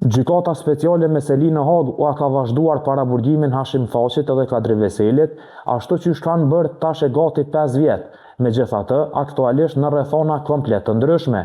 Gjykata speciale me Selin në Hag u ka vazhduar paraburgimin Hashim Thaqit edhe Kadri Veselit, ashtu që kanë bërë tash e gati 5 vjet, megjithatë aktualisht në rrethona komplet të ndryshme,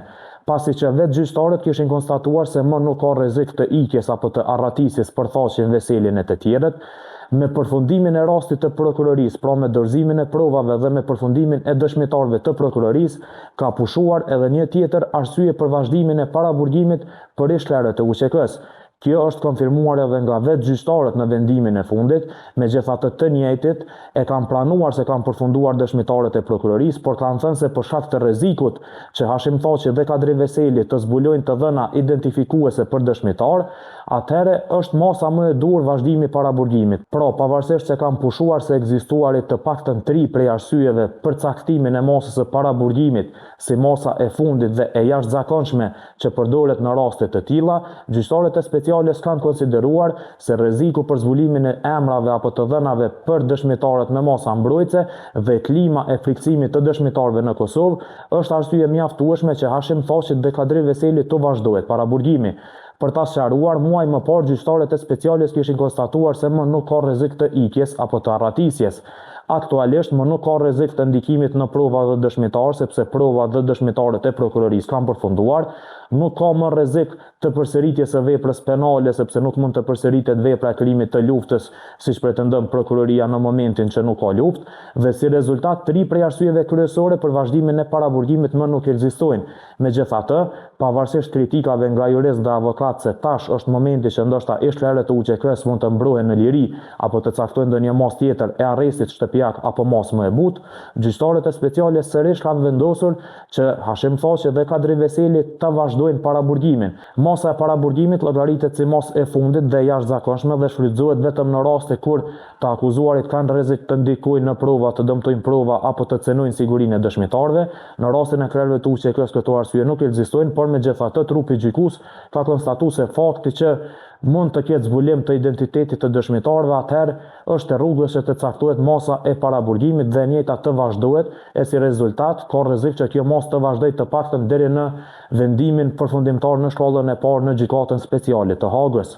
pasi që vetë gjyqtarët kishin konstatuar se më nuk ka rrezik të ikjes apo të arratisjes për Thaqin, Veselin e të tjerët. Me përfundimin e rastit të prokurorisë, pra me dorëzimin e provave dhe me përfundimin e dëshmitarëve të prokurorisë, ka pushuar edhe një tjetër arsye për vazhdimin e paraburgimit për ish-klerët të UÇK-s. Kjo është konfirmuar edhe nga vetë gjyqtarët në vendimin e fundit, megjithatë të njëjtit e kanë pranuar se kanë përfunduar dëshmitarët e prokurorisë, por kanë thënë se për shkak të rrezikut që Hashim Thaqi dhe Kadri Veseli të zbulojnë të dhëna identifikuese për dëshmitar, atëherë është masa më e dur vazhdimi i paraburgimit. Pra, pavarësisht se kanë pushuar se ekzistuarit të paktën 3 prej arsyeve për caktimin e masës së paraburgimit si masa e fundit dhe e jashtëzakonshme që përdoret në raste të tilla, gjyqtarët e speciales kanë konsideruar se rreziku për zbulimin e emrave apo të dhënave për dëshmitarët me masa mbrojtëse dhe klima e frikësimit të dëshmitarëve në Kosovë është arsye mjaftueshme që Hashim Thaqit dhe Kadri Veseli të vazhdohet paraburgimi. Për ta sqaruar, muaj më parë gjyqtarët e speciales kishin konstatuar se më nuk ka rrezik të ikjes apo të arratisjes. Aktualisht më nuk ka rrezik të ndikimit në prova dhe dëshmitar, sepse prova dhe dëshmitarët e prokurorisë kanë përfunduar. Nuk ka më rrezik të përsëritjes së veprës penale, sepse nuk mund të përsëritet vepra e krimit të luftës, siç pretendon prokuroria në momentin që nuk ka luftë, dhe si rezultat 3 prej arsyeve kryesore për vazhdimin e paraburgimit më nuk ekzistojnë. Megjithatë, pavarësisht kritikave nga juristë dhe avokatë se tash është momenti që ndoshta ish-klerët e UÇK-s mund të mbrohen në liri apo të caktojnë ndonjë masë tjetër e arrestit shtëpiak apo masë më e butë, gjyqtarët e speciale sërish kanë vendosur që Hashim Thaqi dhe Kadri Veseli të vazhdojnë paraburgimin. Masa e paraburgimit llogaritet si masë e fundit dhe jashtëzakonshme dhe shfrytëzohet vetëm në raste kur të akuzuarit kanë rrezik të ndikojnë në prova, të dëmtojnë prova apo të cenojnë sigurinë e dëshmitarëve. Në rastin e klerëve të UÇK-s këto arsye nuk ekzistojnë, por megjithatë trupi gjykues ka konstatuar se fakti që mund të ketë zbulim të identitetit të dëshmitarëve, atëherë është e rrugës që të caktohet masa e paraburgimit dhe njëjta të vazhdohet, e si rezultat ka rrezik që kjo masë të vazhdojë të paktën deri në vendimin përfundimtar në shkallën e parë në gjykatën speciale të Hagës.